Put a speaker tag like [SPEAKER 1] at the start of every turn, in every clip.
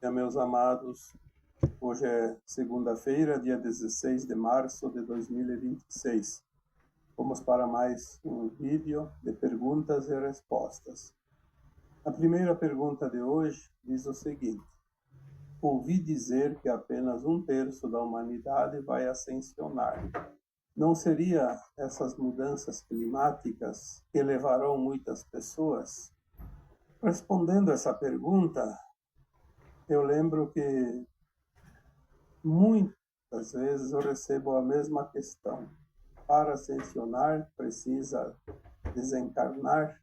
[SPEAKER 1] Meus amados, hoje é segunda-feira, dia 16 de março de 2026. Vamos para mais um vídeo de perguntas e respostas. A primeira pergunta de hoje diz o seguinte: ouvi dizer que apenas 1/3 da humanidade vai ascensionar. Não seria essas mudanças climáticas que levarão muitas pessoas? Respondendo essa pergunta, eu lembro que muitas vezes eu recebo a mesma questão. Para ascensionar, precisa desencarnar.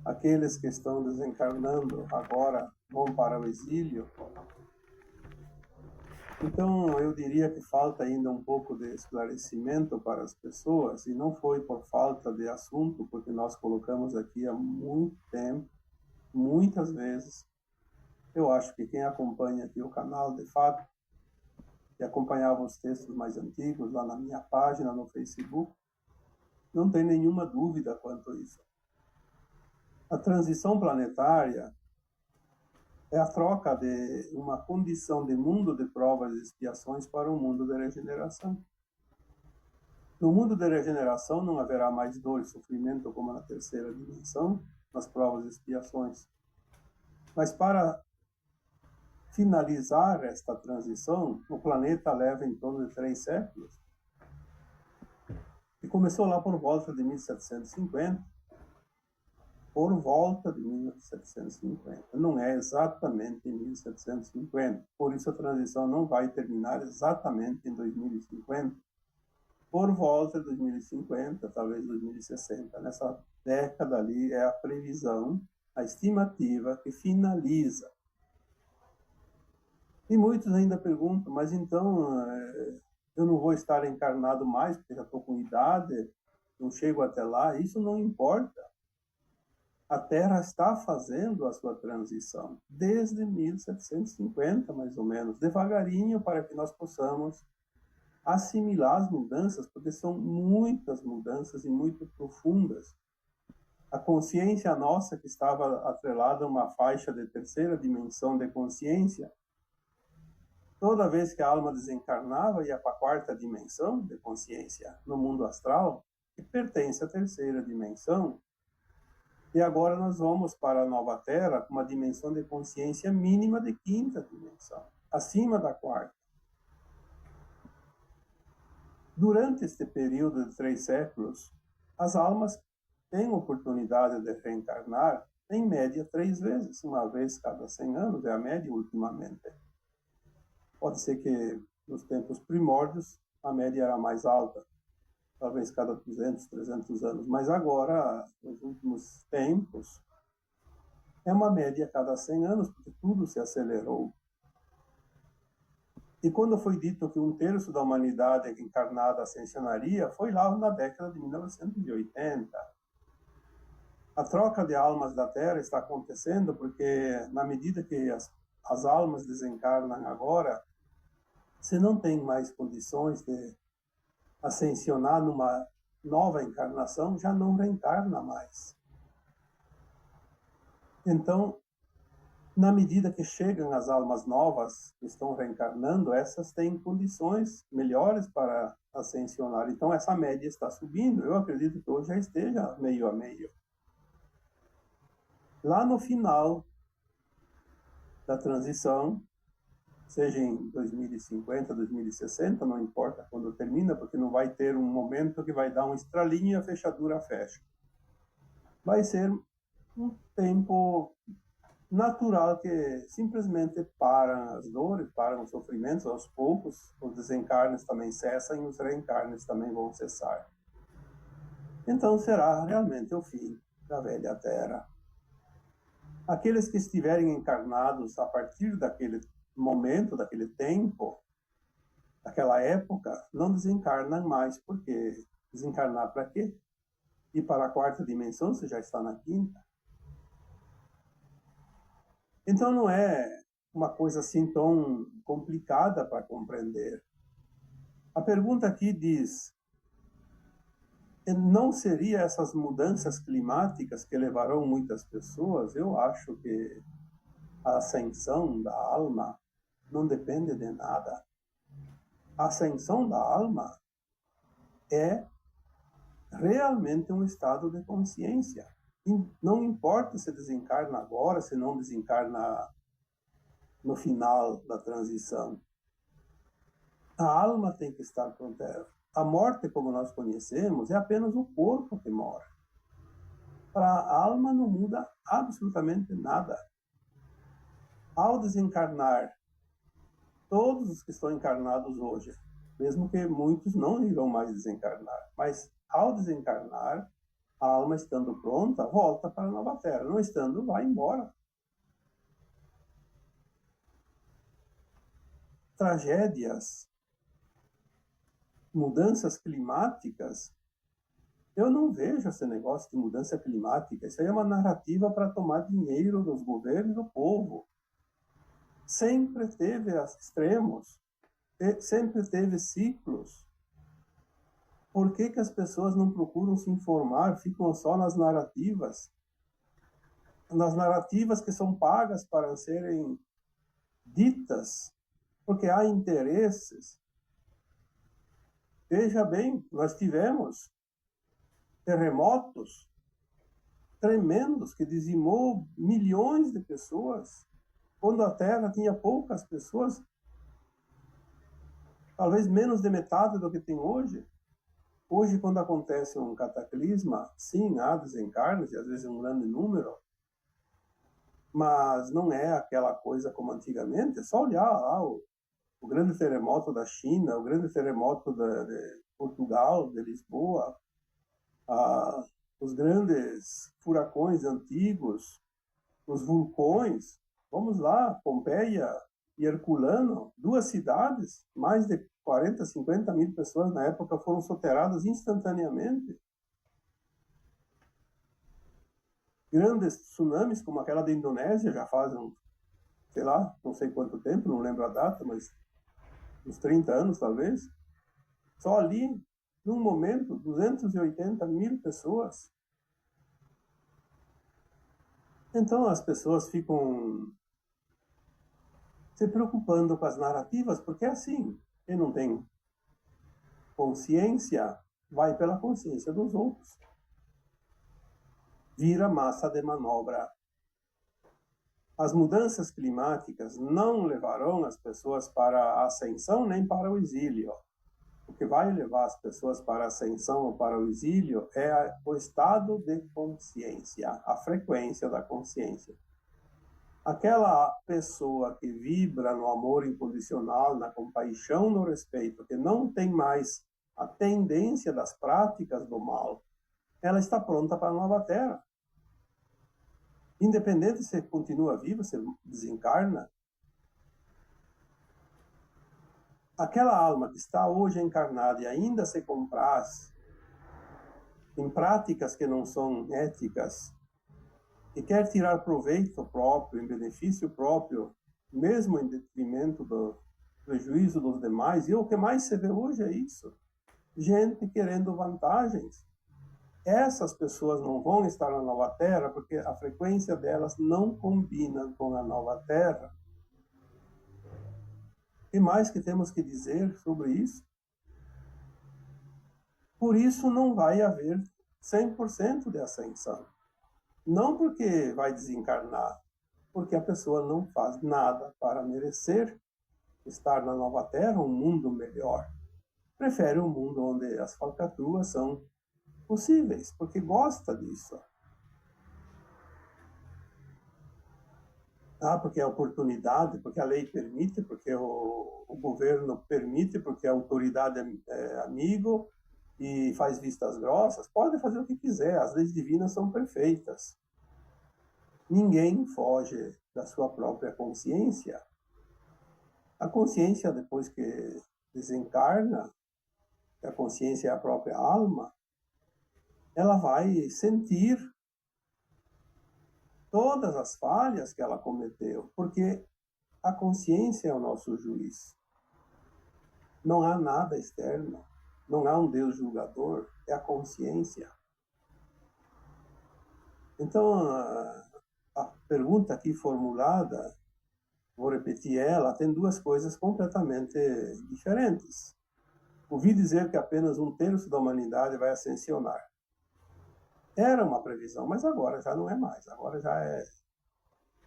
[SPEAKER 1] Aqueles que estão desencarnando agora vão para o exílio. Então, eu diria que falta ainda um pouco de esclarecimento para as pessoas, e não foi por falta de assunto, porque nós colocamos aqui há muito tempo, muitas vezes. Eu acho que quem acompanha aqui o canal, de fato, que acompanhava os textos mais antigos lá na minha página no Facebook, não tem nenhuma dúvida quanto a isso. A transição planetária é a troca de uma condição de mundo de provas e expiações para um mundo de regeneração. No mundo de regeneração não haverá mais dor e sofrimento como na terceira dimensão, nas provas e expiações. Mas para finalizar esta transição, o planeta leva em torno de 3 séculos. E começou lá por volta de 1750. Por volta de 1750. Não é exatamente em 1750. Por isso a transição não vai terminar exatamente em 2050. Por volta de 2050, talvez 2060. Nessa década ali é a previsão, a estimativa que finaliza. E muitos ainda perguntam, mas então eu não vou estar encarnado mais, porque já estou com idade, não chego até lá. Isso não importa. A Terra está fazendo a sua transição desde 1750, mais ou menos, devagarinho, para que nós possamos assimilar as mudanças, porque são muitas mudanças e muito profundas. A consciência nossa, que estava atrelada a uma faixa de terceira dimensão de consciência, toda vez que a alma desencarnava, ia para a quarta dimensão de consciência, no mundo astral, que pertence à terceira dimensão. E agora nós vamos para a nova Terra com uma dimensão de consciência mínima de quinta dimensão, acima da quarta. Durante este período de 3 séculos, as almas têm oportunidade de reencarnar, em média, 3 vezes, uma vez cada 100 anos, é a média ultimamente. Pode ser que nos tempos primórdios a média era mais alta, talvez cada 200, 300 anos. Mas agora, nos últimos tempos, é uma média a cada 100 anos, porque tudo se acelerou. E quando foi dito que 1/3 da humanidade encarnada ascensionaria, foi lá na década de 1980. A troca de almas da Terra está acontecendo porque, na medida que as almas desencarnam agora, se não tem mais condições de ascensionar numa nova encarnação, já não reencarna mais. Então, na medida que chegam as almas novas que estão reencarnando, essas têm condições melhores para ascensionar. Então, essa média está subindo. Eu acredito que hoje já esteja meio a meio. Lá no final da transição, seja em 2050, 2060, não importa quando termina, porque não vai ter um momento que vai dar um estralinho e a fechadura fecha. Vai ser um tempo natural que simplesmente param as dores, param os sofrimentos aos poucos, os desencarnes também cessam e os reencarnes também vão cessar. Então será realmente o fim da velha Terra. Aqueles que estiverem encarnados a partir daquele momento, daquele tempo, daquela época, não desencarnam mais, porque desencarnar para quê? E para a quarta dimensão você já está na quinta. Então não é uma coisa assim tão complicada para compreender. A pergunta aqui diz: não seria essas mudanças climáticas que levarão muitas pessoas? Eu acho que A ascensão da alma não depende de nada. A ascensão da alma é realmente um estado de consciência. E não importa se desencarna agora, se não desencarna no final da transição. A alma tem que estar pronta. A morte, como nós conhecemos, é apenas o corpo que morre. Para a alma não muda absolutamente nada. Ao desencarnar, todos os que estão encarnados hoje, mesmo que muitos não irão mais desencarnar, mas ao desencarnar, a alma estando pronta, volta para a nova terra. Não estando, vai embora. Tragédias, mudanças climáticas, eu não vejo esse negócio de mudança climática. Isso aí é uma narrativa para tomar dinheiro dos governos e do povo. Sempre teve extremos, sempre teve ciclos. Por que as pessoas não procuram se informar, ficam só nas narrativas? Nas narrativas que são pagas para serem ditas, porque há interesses. Veja bem, nós tivemos terremotos tremendos que dizimou milhões de pessoas, quando a Terra tinha poucas pessoas, talvez menos de metade do que tem hoje. Hoje, quando acontece um cataclisma, sim, há desencarnes, e às vezes um grande número, mas não é aquela coisa como antigamente. É só olhar lá o grande terremoto da China, o grande terremoto de Portugal, de Lisboa, os grandes furacões antigos, os vulcões. Vamos lá, Pompeia e Herculano, duas cidades, mais de 40, 50 mil pessoas na época foram soterradas instantaneamente. Grandes tsunamis, como aquela da Indonésia, já fazem, sei lá, não sei quanto tempo, não lembro a data, mas uns 30 anos talvez. Só ali, num momento, 280 mil pessoas. Então as pessoas ficam se preocupando com as narrativas, porque é assim, quem não tem consciência vai pela consciência dos outros. Vira massa de manobra. As mudanças climáticas não levarão as pessoas para a ascensão nem para o exílio. O que vai levar as pessoas para a ascensão ou para o exílio é o estado de consciência, a frequência da consciência. Aquela pessoa que vibra no amor incondicional, na compaixão, no respeito, que não tem mais a tendência das práticas do mal, ela está pronta para a nova terra. Independente se continua viva, se desencarna, aquela alma que está hoje encarnada e ainda se compraz em práticas que não são éticas, e quer tirar proveito próprio, em benefício próprio, mesmo em detrimento do prejuízo dos demais, e o que mais se vê hoje é isso. Gente querendo vantagens. Essas pessoas não vão estar na nova terra porque a frequência delas não combina com a nova terra. E mais que temos que dizer sobre isso? Por isso não vai haver 100% de ascensão. Não porque vai desencarnar, porque a pessoa não faz nada para merecer estar na nova terra, um mundo melhor. Prefere um mundo onde as falcatruas são possíveis, porque gosta disso. Porque a oportunidade, porque a lei permite, porque o governo permite, porque a autoridade é amigo e faz vistas grossas. Pode fazer o que quiser, as leis divinas são perfeitas. Ninguém foge da sua própria consciência. A consciência, depois que desencarna, a consciência é a própria alma, ela vai sentir todas as falhas que ela cometeu, porque a consciência é o nosso juiz. Não há nada externo, não há um Deus julgador, é a consciência. Então, a pergunta aqui formulada vou repetir ela, tem duas coisas completamente diferentes. Ouvi dizer que apenas 1/3 da humanidade vai ascensionar. Era uma previsão, mas agora já não é mais. Agora já é,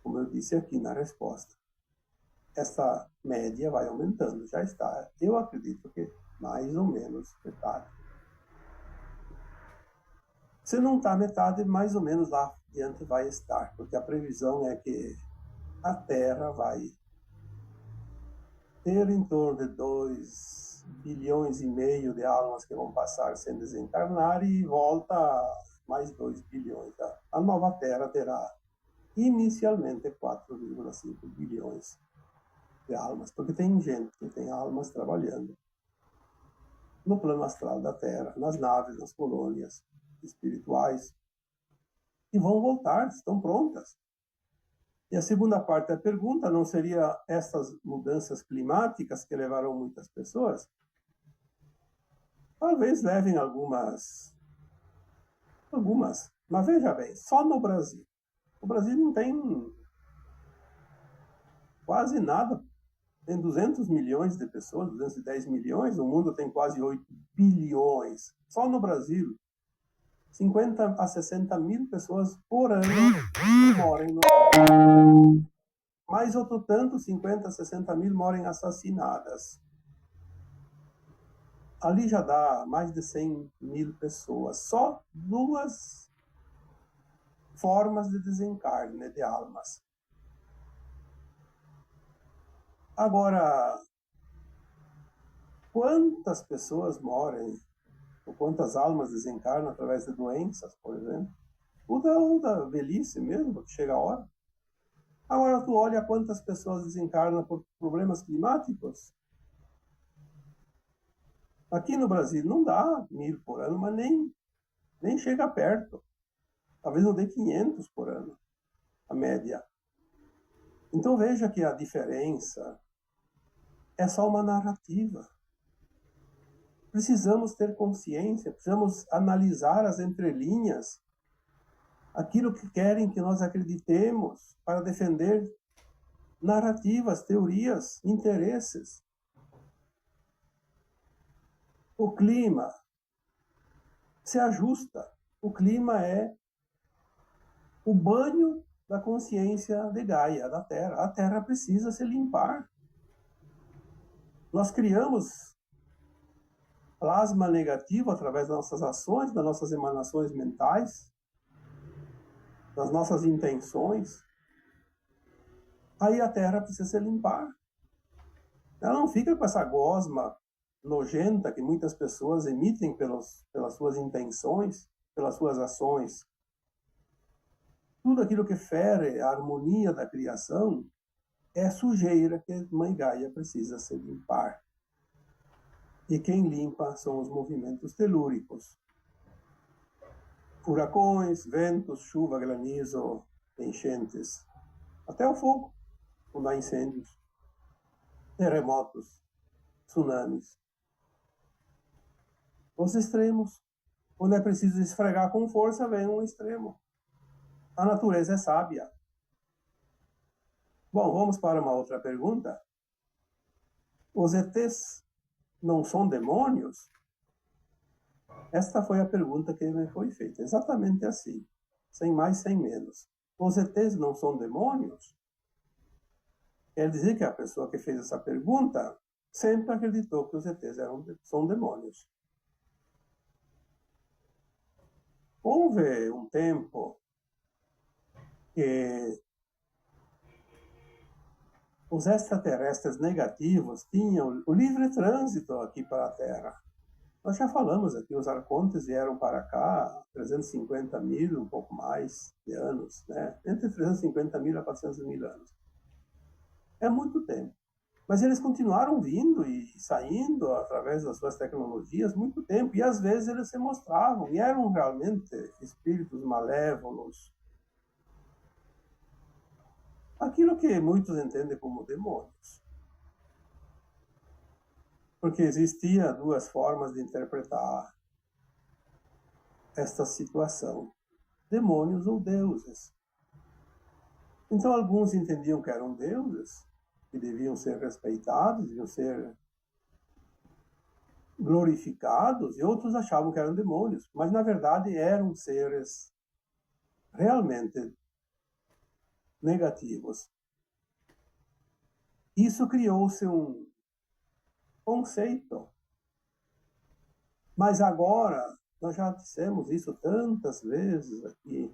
[SPEAKER 1] como eu disse aqui na resposta. Essa média vai aumentando, já está. Eu acredito que mais ou menos metade. Se não está metade, mais ou menos lá adiante vai estar, porque a previsão é que a Terra vai ter em torno de 2,5 bilhões de almas que vão passar sem desencarnar e volta mais 2 bilhões. A nova Terra terá inicialmente 4,5 bilhões de almas, porque tem gente que tem almas trabalhando no plano astral da Terra, nas naves, nas colônias espirituais, e vão voltar, estão prontas. E a segunda parte da pergunta, não seria essas mudanças climáticas que levarão muitas pessoas? Talvez levem algumas, mas veja bem, só no Brasil. O Brasil não tem quase nada, tem 200 milhões de pessoas, 210 milhões, o mundo tem quase 8 bilhões. Só no Brasil, 50 a 60 mil pessoas por ano moram no... Mais outro tanto, 50 a 60 mil moram assassinadas. Ali já dá mais de 100 mil pessoas. Só duas formas de desencarne de almas. Agora, quantas pessoas morrem, ou quantas almas desencarnam através de doenças, por exemplo? Ou da velhice mesmo, que chega a hora. Agora tu olha quantas pessoas desencarnam por problemas climáticos. Aqui no Brasil não dá 1.000 por ano, mas nem chega perto. Talvez não dê 500 por ano, a média. Então veja que a diferença é só uma narrativa. Precisamos ter consciência, precisamos analisar as entrelinhas, aquilo que querem que nós acreditemos para defender narrativas, teorias, interesses. O clima se ajusta. O clima é o banho da consciência de Gaia, da Terra. A Terra precisa se limpar. Nós criamos plasma negativo através das nossas ações, das nossas emanações mentais, das nossas intenções. Aí a Terra precisa se limpar. Ela não fica com essa gosma nojenta que muitas pessoas emitem pelas suas intenções, pelas suas ações. Tudo aquilo que fere a harmonia da criação é sujeira que a Mãe Gaia precisa se limpar. E quem limpa são os movimentos telúricos. Furacões, ventos, chuva, granizo, enchentes. Até o fogo, quando há incêndios. Terremotos, tsunamis. Os extremos. Quando é preciso esfregar com força, vem um extremo. A natureza é sábia. Bom, vamos para uma outra pergunta. Os ETs não são demônios? Esta foi a pergunta que me foi feita. Exatamente assim. Sem mais, sem menos. Os ETs não são demônios? Quer dizer que a pessoa que fez essa pergunta sempre acreditou que os ETs são demônios. Houve um tempo que os extraterrestres negativos tinham o livre trânsito aqui para a Terra. Nós já falamos aqui, os arcontes vieram para cá 350 mil, um pouco mais de anos, né? Entre 350 mil a 400 mil anos. É muito tempo. Mas eles continuaram vindo e saindo através das suas tecnologias muito tempo. E às vezes eles se mostravam e eram realmente espíritos malévolos. Aquilo que muitos entendem como demônios. Porque existia duas formas de interpretar esta situação: demônios ou deuses. Então alguns entendiam que eram deuses que deviam ser respeitados, deviam ser glorificados, e outros achavam que eram demônios, mas na verdade eram seres realmente negativos. Isso criou-se um conceito. Mas agora, nós já dissemos isso tantas vezes aqui,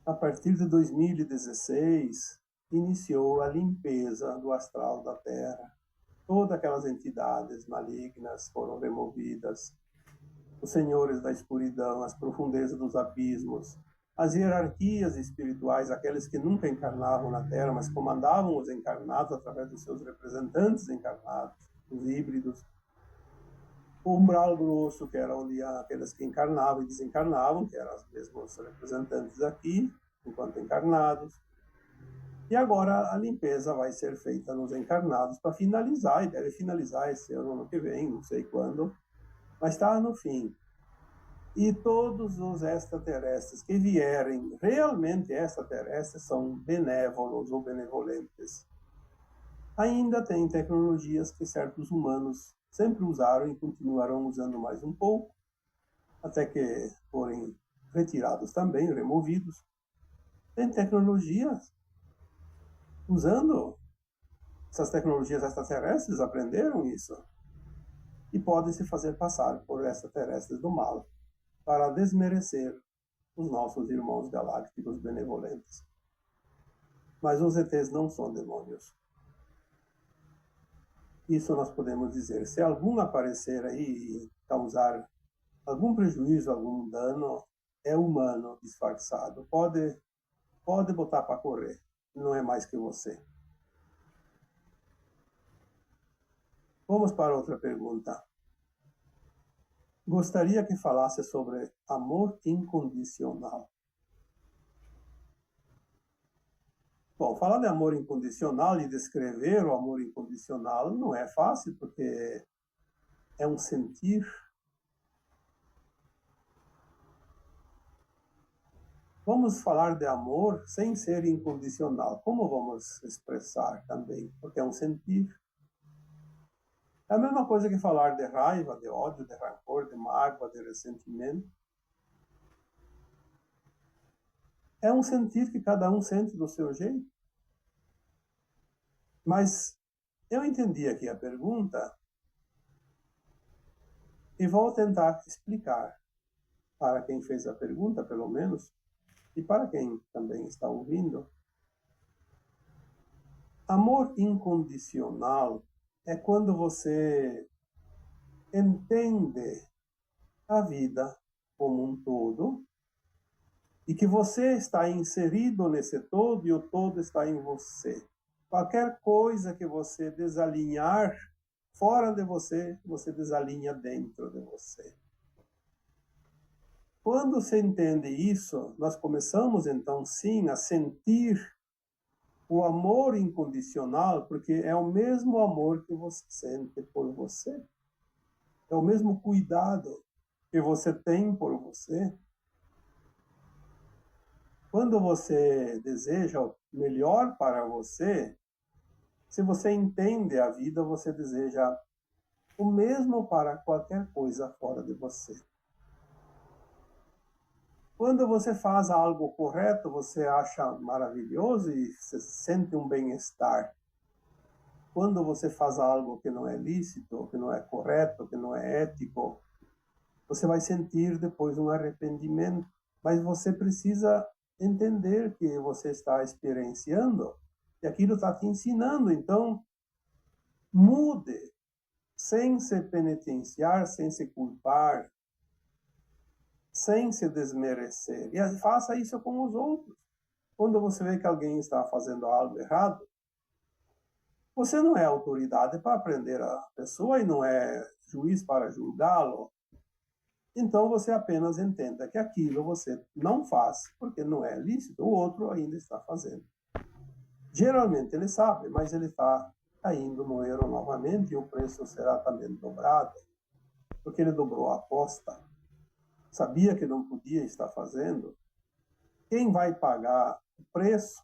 [SPEAKER 1] a partir de 2016, iniciou a limpeza do astral da Terra. Todas aquelas entidades malignas foram removidas. Os senhores da escuridão, as profundezas dos abismos, as hierarquias espirituais, aqueles que nunca encarnavam na Terra, mas comandavam os encarnados através dos seus representantes encarnados, os híbridos. O umbral grosso, que era onde aqueles que encarnavam e desencarnavam, que eram os mesmos representantes aqui, enquanto encarnados. E agora a limpeza vai ser feita nos encarnados para finalizar, e deve finalizar esse ano que vem, não sei quando, mas está no fim. E todos os extraterrestres que vierem, realmente extraterrestres, são benévolos ou benevolentes. Ainda tem tecnologias que certos humanos sempre usaram e continuarão usando mais um pouco, até que forem retirados também, removidos. Tem tecnologias usando essas tecnologias extraterrestres, aprenderam isso e podem se fazer passar por extraterrestres do mal para desmerecer os nossos irmãos galácticos benevolentes. Mas os ETs não são demônios. Isso nós podemos dizer. Se algum aparecer aí e causar algum prejuízo, algum dano, é humano disfarçado. Pode botar para correr. Não é mais que você. Vamos para outra pergunta. Gostaria que falasse sobre amor incondicional. Bom, falar de amor incondicional e descrever o amor incondicional não é fácil, porque é um sentir. Vamos falar de amor sem ser incondicional. Como vamos expressar também? Porque é um sentir. É a mesma coisa que falar de raiva, de ódio, de rancor, de mágoa, de ressentimento. É um sentir que cada um sente do seu jeito. Mas eu entendi aqui a pergunta e vou tentar explicar para quem fez a pergunta, pelo menos, e para quem também está ouvindo. Amor incondicional é quando você entende a vida como um todo e que você está inserido nesse todo e o todo está em você. Qualquer coisa que você desalinhar fora de você, você desalinha dentro de você. Quando se entende isso, nós começamos então sim a sentir o amor incondicional, porque é o mesmo amor que você sente por você. É o mesmo cuidado que você tem por você. Quando você deseja o melhor para você, se você entende a vida, você deseja o mesmo para qualquer coisa fora de você. Quando você faz algo correto, você acha maravilhoso e você sente um bem-estar. Quando você faz algo que não é lícito, que não é correto, que não é ético, você vai sentir depois um arrependimento. Mas você precisa entender que você está experienciando e aquilo está te ensinando. Então, mude, sem se penitenciar, sem se culpar, sem se desmerecer. E faça isso com os outros. Quando você vê que alguém está fazendo algo errado, você não é autoridade para prender a pessoa e não é juiz para julgá-lo. Então você apenas entenda que aquilo você não faz porque não é lícito, o outro ainda está fazendo. Geralmente ele sabe, mas ele está caindo no erro novamente e o preço será também dobrado, porque ele dobrou a aposta. Sabia que não podia estar fazendo. Quem vai pagar o preço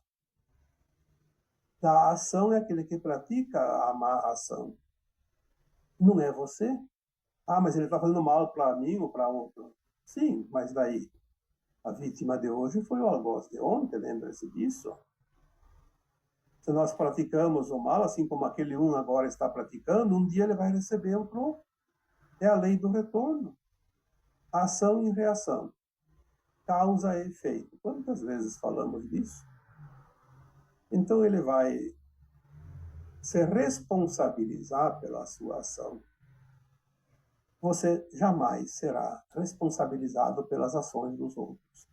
[SPEAKER 1] da ação é aquele que pratica a má ação. Não é você. Ah, mas ele está fazendo mal para mim ou para outro. Sim, mas daí? A vítima de hoje foi o algoz de ontem, lembra-se disso? Se nós praticamos o mal, assim como aquele um agora está praticando, um dia ele vai receber o troco. É a lei do retorno. Ação e reação. Causa e efeito. Quantas vezes falamos disso? Então ele vai se responsabilizar pela sua ação. Você jamais será responsabilizado pelas ações dos outros.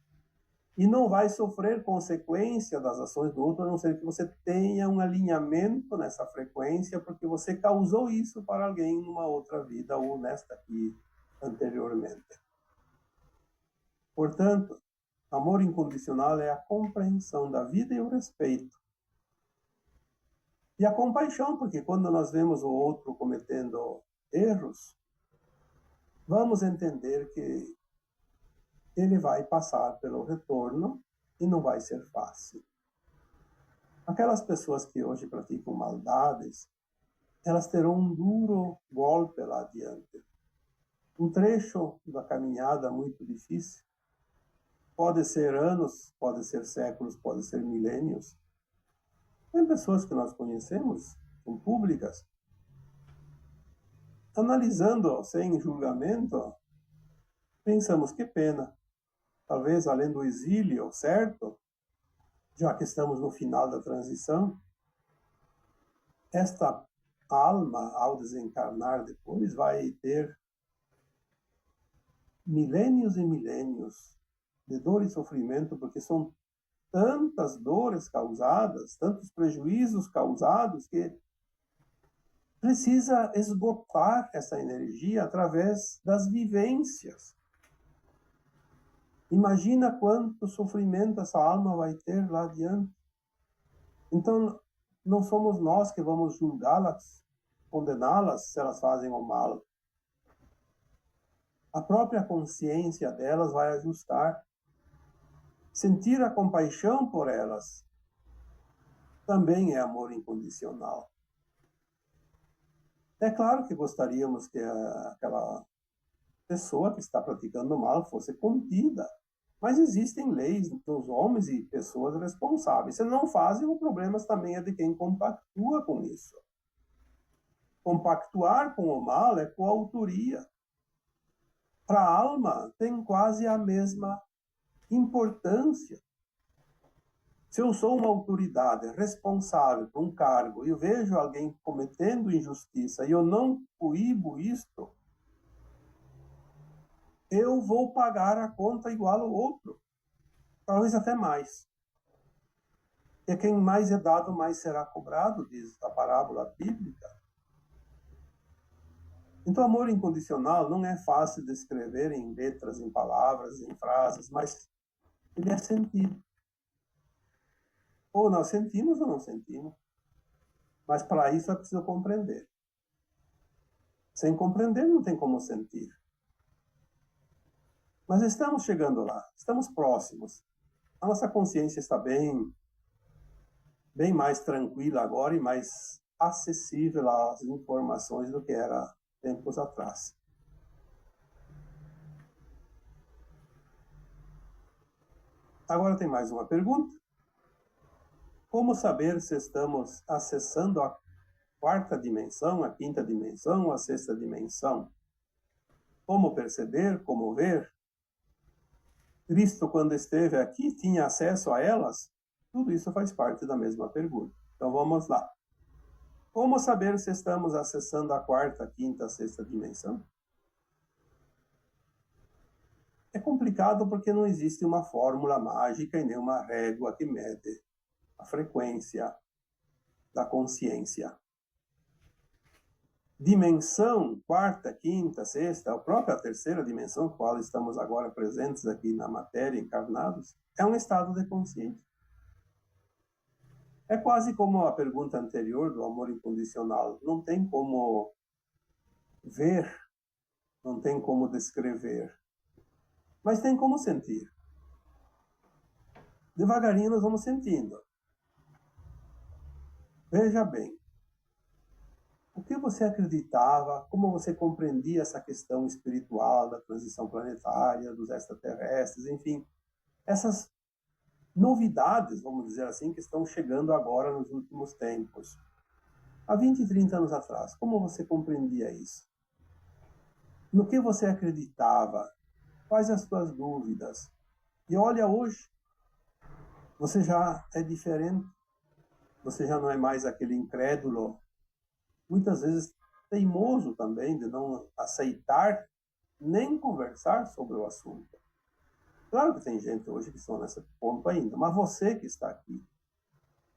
[SPEAKER 1] E não vai sofrer consequência das ações do outro, a não ser que você tenha um alinhamento nessa frequência, porque você causou isso para alguém numa outra vida ou nesta aqui anteriormente. Portanto, amor incondicional é a compreensão da vida e o respeito. E a compaixão, porque quando nós vemos o outro cometendo erros, vamos entender que ele vai passar pelo retorno e não vai ser fácil. Aquelas pessoas que hoje praticam maldades, elas terão um duro golpe lá adiante. Um trecho da caminhada muito difícil. Pode ser anos, pode ser séculos, pode ser milênios. Tem pessoas que nós conhecemos, são públicas, analisando sem julgamento, pensamos que pena. Talvez além do exílio, certo? Já que estamos no final da transição, esta alma, ao desencarnar depois, vai ter milênios e milênios de dor e sofrimento, porque são tantas dores causadas, tantos prejuízos causados, que precisa esgotar essa energia através das vivências. Imagina quanto sofrimento essa alma vai ter lá adiante. Então, não somos nós que vamos julgá-las, condená-las se elas fazem o mal. A própria consciência delas vai ajustar. Sentir a compaixão por elas também é amor incondicional. É claro que gostaríamos que aquela pessoa que está praticando mal fosse contida, mas existem leis dos homens e pessoas responsáveis. Se não fazem, o problema também é de quem compactua com isso. Compactuar com o mal é coautoria. Para a alma, tem quase a mesma importância. Se eu sou uma autoridade responsável por um cargo e eu vejo alguém cometendo injustiça e eu não coíbo isto, eu vou pagar a conta igual ao outro, talvez até mais. E quem mais é dado, mais será cobrado, diz a parábola bíblica. Então, amor incondicional não é fácil de escrever em letras, em palavras, em frases, mas ele é sentido. Ou nós sentimos ou não sentimos. Mas para isso é preciso compreender. Sem compreender, não tem como sentir. Mas estamos chegando lá, estamos próximos. A nossa consciência está bem mais tranquila agora e mais acessível às informações do que era tempos atrás. Agora tem mais uma pergunta. Como saber se estamos acessando a quarta dimensão, a quinta dimensão ou a sexta dimensão? Como perceber, como ver? Cristo, quando esteve aqui, tinha acesso a elas? Tudo isso faz parte da mesma pergunta. Então vamos lá. Como saber se estamos acessando a quarta, quinta, sexta dimensão? É complicado porque não existe uma fórmula mágica e nem uma régua que mede a frequência da consciência. Dimensão, quarta, quinta, sexta, a própria terceira dimensão, com a qual estamos agora presentes aqui na matéria, encarnados, é um estado de consciência. É quase como a pergunta anterior do amor incondicional. Não tem como ver, não tem como descrever, mas tem como sentir. Devagarinho nós vamos sentindo. Veja bem, o que você acreditava, como você compreendia essa questão espiritual da transição planetária, dos extraterrestres, enfim, essas novidades, vamos dizer assim, que estão chegando agora nos últimos tempos. Há 20, 30 anos atrás, como você compreendia isso? No que você acreditava? Quais as suas dúvidas? E olha hoje, você já é diferente, você já não é mais aquele incrédulo, muitas vezes teimoso também, de não aceitar nem conversar sobre o assunto. Claro que tem gente hoje que estão nesse ponto ainda, mas você que está aqui,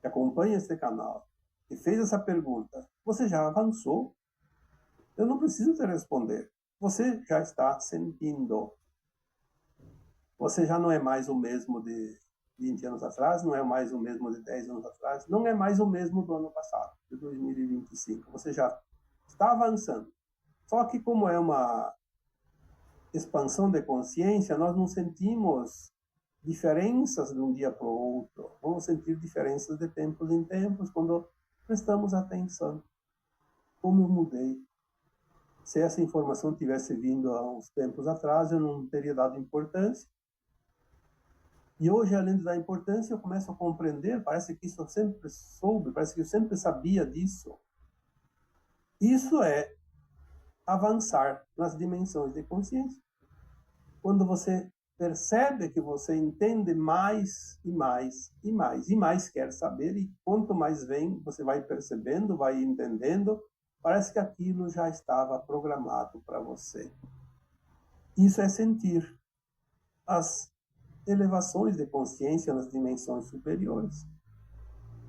[SPEAKER 1] que acompanha este canal, que fez essa pergunta, você já avançou. Eu não preciso te responder. Você já está sentindo. Você já não é mais o mesmo de 20 anos atrás, não é mais o mesmo de 10 anos atrás, não é mais o mesmo do ano passado, de 2025. Você já está avançando. Só que como é uma expansão de consciência, nós não sentimos diferenças de um dia para o outro. Vamos sentir diferenças de tempos em tempos quando prestamos atenção. Como eu mudei. Se essa informação tivesse vindo há uns tempos atrás, eu não teria dado importância. E hoje, além de dar importância, eu começo a compreender, parece que isso eu sempre soube, parece que eu sempre sabia disso. Isso é avançar nas dimensões de consciência. Quando você percebe que você entende mais e mais e mais e mais quer saber, e quanto mais vem, você vai percebendo, vai entendendo, parece que aquilo já estava programado para você. Isso é sentir as elevações de consciência nas dimensões superiores.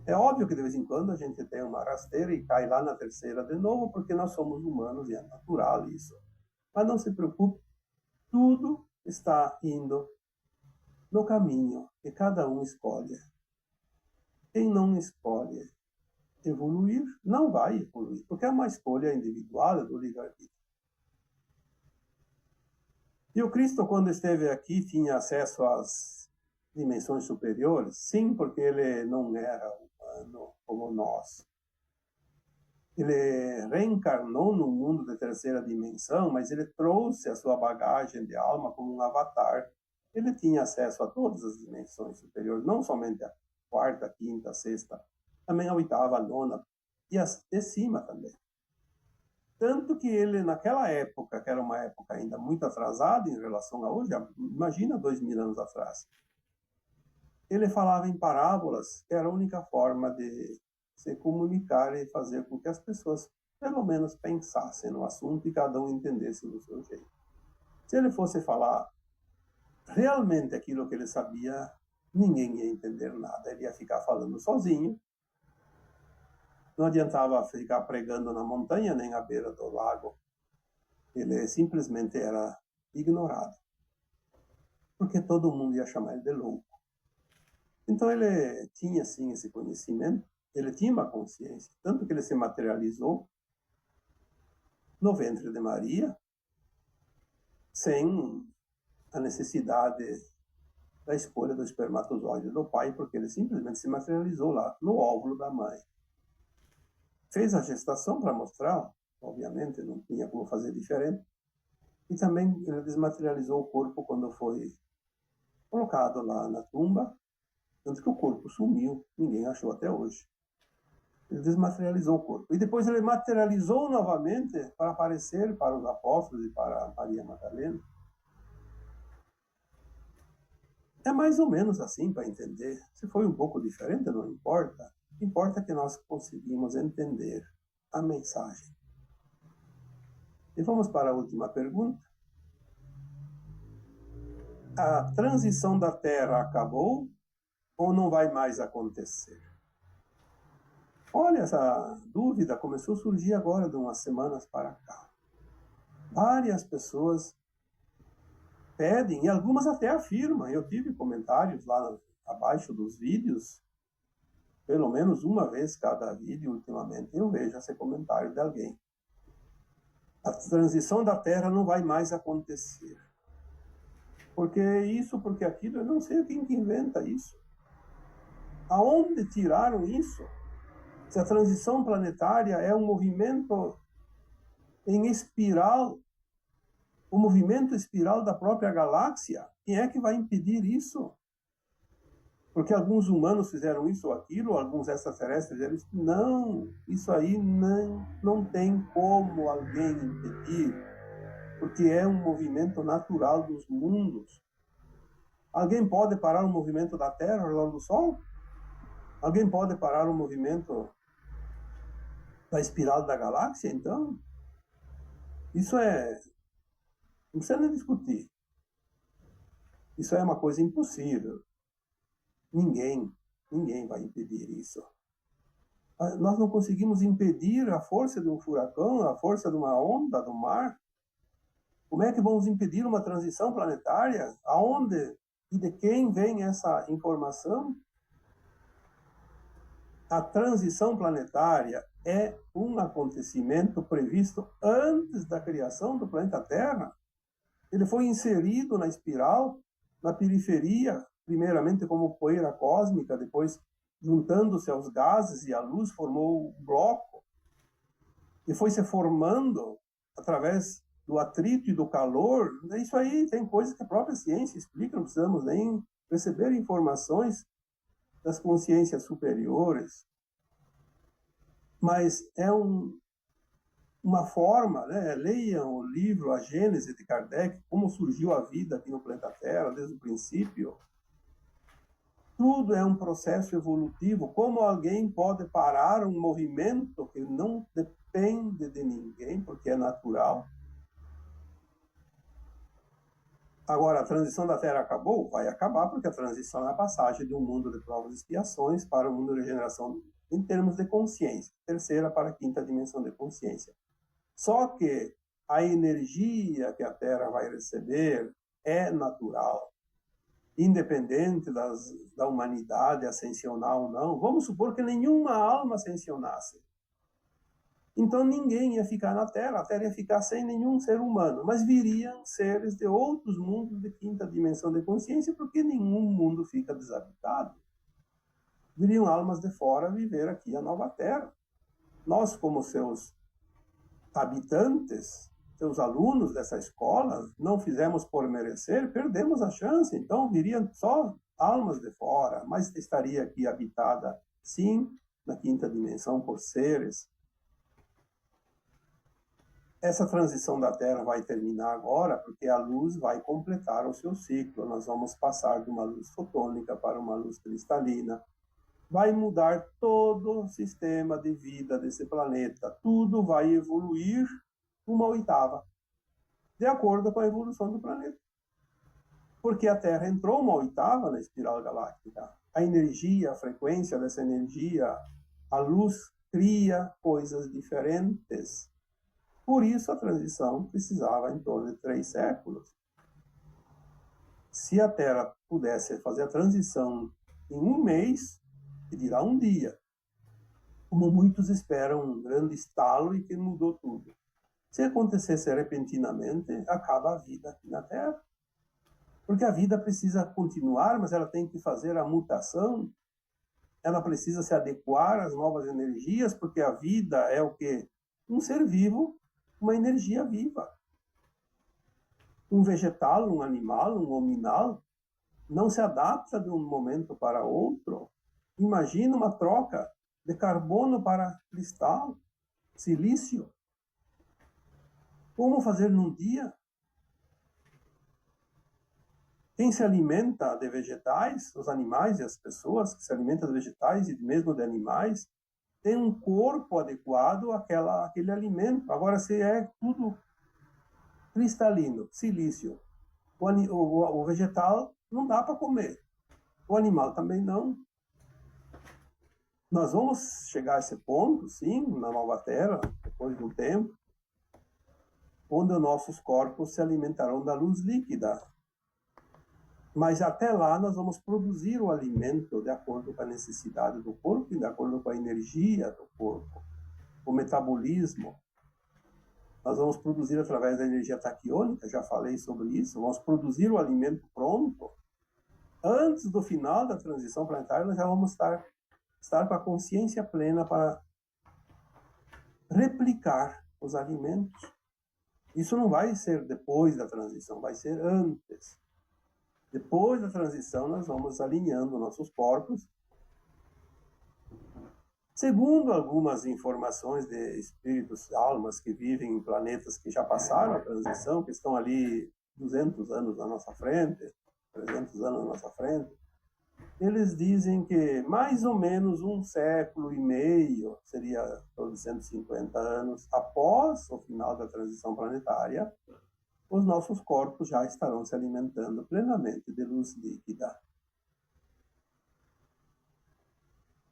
[SPEAKER 1] É óbvio que de vez em quando a gente tem uma rasteira e cai lá na terceira de novo, porque nós somos humanos e é natural isso. Mas não se preocupe, tudo está indo no caminho que cada um escolhe. Quem não escolhe evoluir, não vai evoluir, porque é uma escolha individual do livre-arbítrio. E o Cristo, quando esteve aqui, tinha acesso às dimensões superiores? Sim, porque ele não era humano como nós. Ele reencarnou no mundo de terceira dimensão, mas ele trouxe a sua bagagem de alma como um avatar. Ele tinha acesso a todas as dimensões superiores, não somente a quarta, quinta, sexta, também a oitava, a nona, e as de cima também. Tanto que ele, naquela época, que era uma época ainda muito atrasada em relação a hoje, imagina 2000 anos atrás, ele falava em parábolas, que era a única forma de se comunicar e fazer com que as pessoas, pelo menos, pensassem no assunto e cada um entendesse do seu jeito. Se ele fosse falar realmente aquilo que ele sabia, ninguém ia entender nada. Ele ia ficar falando sozinho. Não adiantava ficar pregando na montanha nem à beira do lago. Ele simplesmente era ignorado. Porque todo mundo ia chamar ele de louco. Então ele tinha, sim, esse conhecimento, ele tinha uma consciência, tanto que ele se materializou no ventre de Maria, sem a necessidade da escolha do espermatozoide do pai, porque ele simplesmente se materializou lá, no óvulo da mãe. Fez a gestação para mostrar, obviamente, não tinha como fazer diferente, e também ele desmaterializou o corpo quando foi colocado lá na tumba, tanto que o corpo sumiu, ninguém achou até hoje. Ele desmaterializou o corpo. E depois ele materializou novamente para aparecer para os apóstolos e para Maria Madalena. É mais ou menos assim para entender. Se foi um pouco diferente, não importa. Importa que nós conseguimos entender a mensagem. E vamos para a última pergunta. A transição da Terra acabou ou não vai mais acontecer? Olha, essa dúvida começou a surgir agora de umas semanas para cá. Várias pessoas pedem, e algumas até afirmam. Eu tive comentários lá abaixo dos vídeos, pelo menos uma vez cada vídeo ultimamente, eu vejo esse comentário de alguém. A transição da Terra não vai mais acontecer. Porque isso, porque aquilo, eu não sei quem que inventa isso. Aonde tiraram isso? Se a transição planetária é um movimento em espiral, o movimento espiral da própria galáxia, quem é que vai impedir isso? Porque alguns humanos fizeram isso ou aquilo, alguns extraterrestres fizeram isso. Não, isso aí não tem como alguém impedir, porque é um movimento natural dos mundos. Alguém pode parar o movimento da Terra ao redor do Sol? Alguém pode parar o movimento da espiral da galáxia, então? Isso não precisa nem discutir. Isso é uma coisa impossível. Ninguém vai impedir isso. Nós não conseguimos impedir a força de um furacão, a força de uma onda do mar. Como é que vamos impedir uma transição planetária? Aonde e de quem vem essa informação? A transição planetária é um acontecimento previsto antes da criação do planeta Terra. Ele foi inserido na espiral, na periferia, primeiramente como poeira cósmica, depois juntando-se aos gases e a luz formou um bloco, e foi se formando através do atrito e do calor. Isso aí tem coisas que a própria ciência explica, não precisamos nem receber informações das consciências superiores. Mas é uma forma, né? Leiam o livro A Gênese de Kardec, como surgiu a vida aqui no planeta Terra desde o princípio. Tudo é um processo evolutivo. Como alguém pode parar um movimento que não depende de ninguém, porque é natural? Agora, a transição da Terra acabou? Vai acabar, porque a transição é a passagem de um mundo de provas e expiações para um mundo de regeneração em termos de consciência. Terceira para a quinta dimensão de consciência. Só que a energia que a Terra vai receber é natural, independente da humanidade ascensionar ou não. Vamos supor que nenhuma alma ascensionasse. Então ninguém ia ficar na Terra, a Terra ia ficar sem nenhum ser humano, mas viriam seres de outros mundos de quinta dimensão de consciência, porque nenhum mundo fica desabitado. Viriam almas de fora viver aqui a nova Terra. Nós, como seus habitantes, seus alunos dessa escola, não fizemos por merecer, perdemos a chance. Então viriam só almas de fora, mas estaria aqui habitada, sim, na quinta dimensão por seres. Essa transição da Terra vai terminar agora, porque a luz vai completar o seu ciclo. Nós vamos passar de uma luz fotônica para uma luz cristalina. Vai mudar todo o sistema de vida desse planeta. Tudo vai evoluir uma oitava, de acordo com a evolução do planeta. Porque a Terra entrou uma oitava na espiral galáctica. A energia, a frequência dessa energia, a luz cria coisas diferentes. Por isso, a transição precisava em torno de 3 séculos. Se a Terra pudesse fazer a transição em um mês, que dirá um dia, como muitos esperam, um grande estalo e que mudou tudo. Se acontecesse repentinamente, acaba a vida aqui na Terra. Porque a vida precisa continuar, mas ela tem que fazer a mutação, ela precisa se adequar às novas energias, porque a vida é o quê? Um ser vivo, uma energia viva. Um vegetal, um animal, um hominal, não se adapta de um momento para outro. Imagina uma troca de carbono para cristal, silício. Como fazer num dia? Quem se alimenta de vegetais, os animais e as pessoas que se alimentam de vegetais e mesmo de animais, tem um corpo adequado àquele alimento. Agora, se é tudo cristalino, silício, o vegetal não dá para comer. O animal também não. Nós vamos chegar a esse ponto, sim, na nova Terra, depois de um tempo, onde os nossos corpos se alimentarão da luz líquida. Mas até lá nós vamos produzir o alimento de acordo com a necessidade do corpo e de acordo com a energia do corpo, o metabolismo. Nós vamos produzir através da energia taquiônica, já falei sobre isso, vamos produzir o alimento pronto. Antes do final da transição planetária, nós já vamos estar estar com a consciência plena para replicar os alimentos. Isso não vai ser depois da transição, vai ser antes. Depois da transição, nós vamos alinhando nossos corpos. Segundo algumas informações de espíritos, almas que vivem em planetas que já passaram a transição, que estão ali 200 anos na nossa frente, 300 anos na nossa frente, eles dizem que mais ou menos 1,5 século, seria todos 150 anos após o final da transição planetária, os nossos corpos já estarão se alimentando plenamente de luz líquida.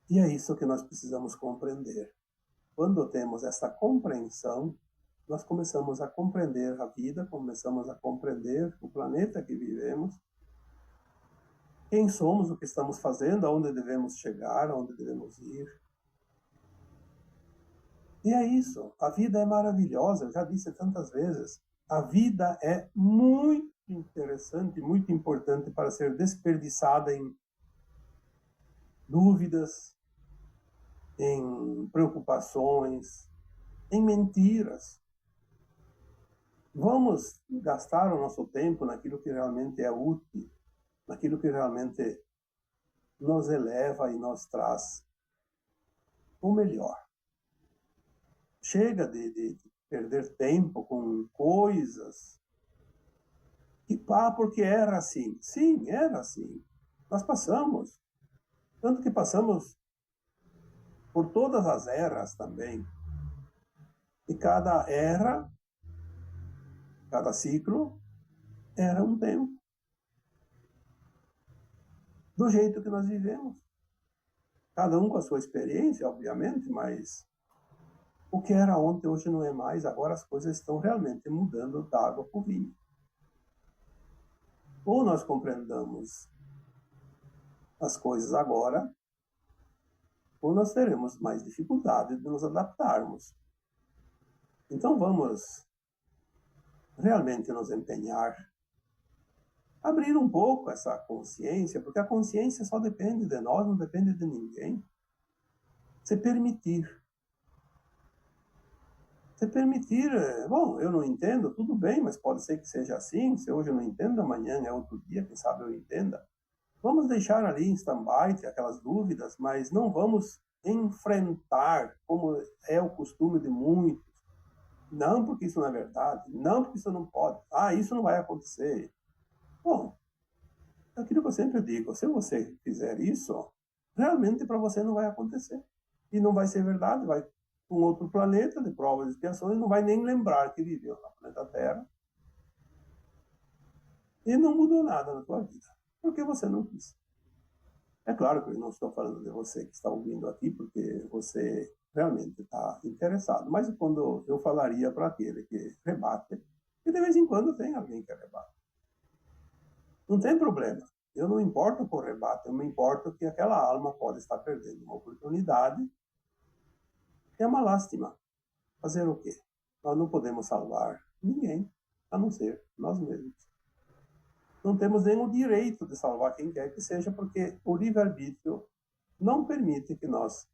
[SPEAKER 1] E é isso que nós precisamos compreender. Quando temos essa compreensão, nós começamos a compreender a vida, começamos a compreender o planeta que vivemos, quem somos, o que estamos fazendo, aonde devemos chegar, aonde devemos ir. E é isso. A vida é maravilhosa, eu já disse tantas vezes. A vida é muito interessante, muito importante para ser desperdiçada em dúvidas, em preocupações, em mentiras. Vamos gastar o nosso tempo naquilo que realmente é útil, naquilo que realmente nos eleva e nos traz o melhor. Chega de perder tempo com coisas que, porque era assim. Sim, era assim. Nós passamos. Tanto que passamos por todas as eras também. E cada era, cada ciclo, era um tempo. Do jeito que nós vivemos. Cada um com a sua experiência, obviamente, mas o que era ontem, hoje não é mais. Agora as coisas estão realmente mudando da água para o vinho. Ou nós compreendamos as coisas agora, ou nós teremos mais dificuldade de nos adaptarmos. Então vamos realmente nos empenhar, abrir um pouco essa consciência, porque a consciência só depende de nós, não depende de ninguém. Se permitir. Se permitir, bom, eu não entendo, tudo bem, mas pode ser que seja assim, se hoje eu não entendo, amanhã é outro dia, quem sabe eu entenda. Vamos deixar ali em stand-by aquelas dúvidas, mas não vamos enfrentar, como é o costume de muitos. Não porque isso não é verdade, não porque isso não pode. Isso não vai acontecer. Bom, é aquilo que eu sempre digo, se você fizer isso, realmente para você não vai acontecer. E não vai ser verdade, vai para um outro planeta de provas e expiações, não vai nem lembrar que viveu no planeta Terra. E não mudou nada na tua vida, porque você não quis. É claro que eu não estou falando de você que está ouvindo aqui, porque você realmente está interessado. Mas quando eu falaria para aquele que rebate, e de vez em quando tem alguém que rebate. Não tem problema. Eu não importo com o rebate, eu me importo que aquela alma pode estar perdendo uma oportunidade. É uma lástima. Fazer o quê? Nós não podemos salvar ninguém, a não ser nós mesmos. Não temos nem o direito de salvar quem quer que seja, porque o livre-arbítrio não permite que nós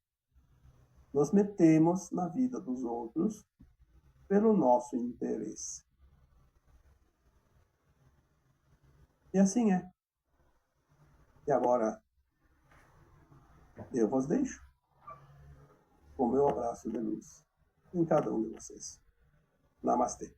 [SPEAKER 1] nos metemos na vida dos outros pelo nosso interesse. E assim é. E agora, eu vos deixo com o meu abraço de luz em cada um de vocês. Namastê.